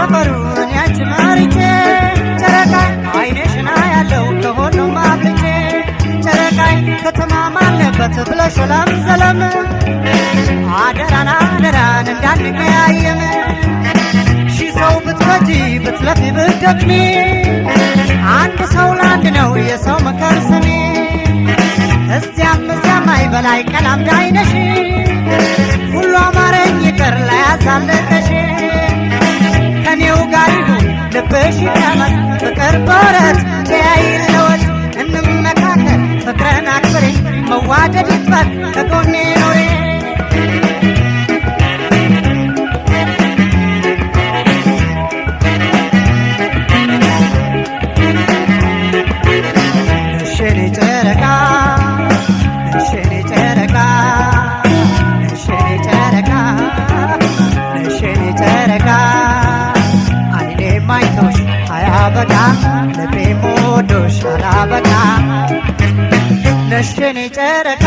ከሰፈሩን ያንቺ መርጬ ጨረቃይ አይንሽና ያለው ከሁሉም አብልጬ ጨረቃይ ከተማማልንበት ብለሽ ሰላም ሰላም አደራን አደራን እንዳንቀያየም ሺህ ሰው ብትፈጂ ብትለፊ ብትደክሚ አንድ ሰው ለአንድ ነው የሰው መከር ስሚ እዚያም እዚያም አይበላይ ቀላም ዳይነሽ ሁሉ አማረኝ ይቅር ላይ ያሳለቀሽ ከኔው ጋር ይሁን ልብሽ ይቀመጥ ፍቅር በወረት ተያይል ለወጥ እንመካከል ፍቅርን አክብሬ መዋደድ ይክበር ከጎኔ ኖሬ ነሽኔ ጨረቃ ነሽኔ ጨረቃ ነሽኔ ጨረቃ ነሽኔ ጨረቃ አይኔ ማይቶሽ አያበቃ ልቤ ሞዶሽ አላበቃ ነሽኔ ጨረቃ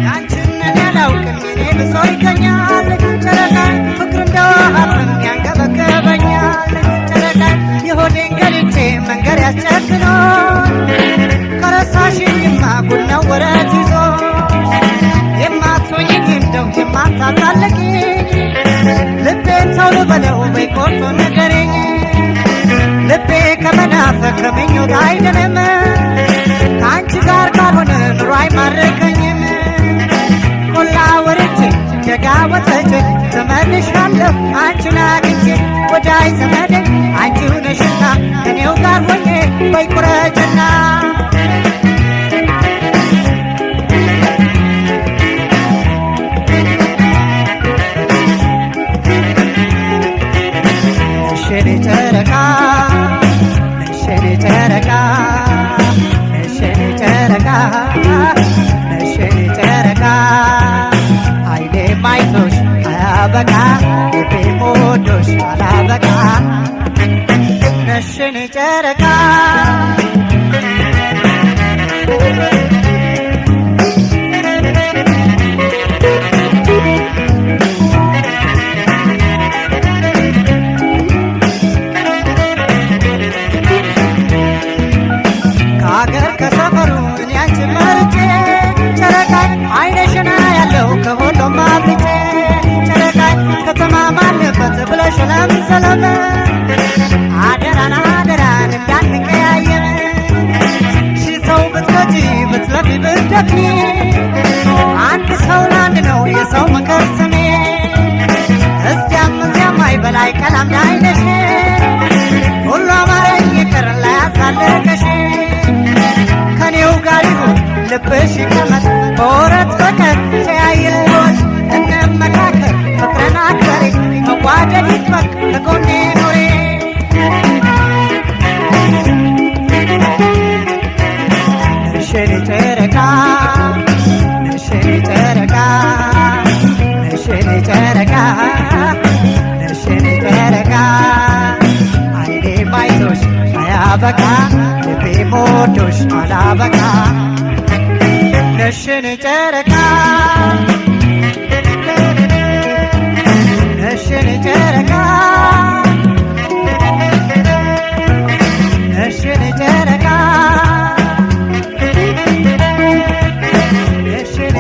ያንቺን ያላውቅም እኔ ብዙ ይገኛል ጨረቃ ፍቅር እንደውሃም ያንገበገበኛል ጨረቃ የሆዴን ገልጬ መንገድ ያስጨክኖን ከረሳሽኝማ ጉድ ነው ወረት ይዞ የማትሆኝ እንደው የማታሳልቂ ልቤን ሰው ልበለው በይ ቆርጦ ንገሪኝ ልቤ ከመናፈቅ ከምኞት አይደለም ከአንቺ ጋር ካልሆነ ኑሮ አይማርከኝም ቆላ ወርጄ ደጋ ወጥቼ ተመልሻለሁ አንቺን አግኝቼ ወዳይ ዘመዴ አንቺው ነሽና ከኔው ጋር ሆኜ በይ ቁረጭና ነሽኔ ጨረቃ ነሽኔ ጨረቃ ነሽኔ ጨረቃ ነሽኔ ጨረቃ አይኔ ማይቶሽ አያበቃ ልቤ ሞዶሽ አላበቃ ነሽኔ ጨረቃ ከአገር ከሰፈሩን ያንቺ መርጬ ጨረቃይ አይነሽና ያለው ከሁሉም አብልጬ ጨረቃይ ከተማማልንበት ብለሽ ሰላም ሰላም አደራን አደራን እንዳንቀያየም ሺህ ሰው ብትፈጂ ብትለፊ ብትደክሚ አንድ ሰው ለአንድ ነው የሰው መከር ስሜ እዚያም እዚያም አይበላይ ቀላም ዳይነሽ ሁሉ አማረኝ ይቅር ላይ ያሳለቀሽ ከኔው ጋር ይሁን ልብሽ ይቀመጥ በወረት ፍቅር ተያይል ሕይወት እንመካከል ፍቅርን አክበሬ መዋደድ ይክበር ከጎኔ ኖሬ ነሽኔ ጨረቃ ነሽኔ ጨረቃ ነሽኔ ጨረቃ ነሽኔ ጨረቃ አይኔ ማይቶሽ አያበቃ ልቤ ሞዶሽ አላበቃ ነሽኔ ጨረቃ ነሽኔ ጨረቃ ነሽኔ ጨረቃ ነሽኔ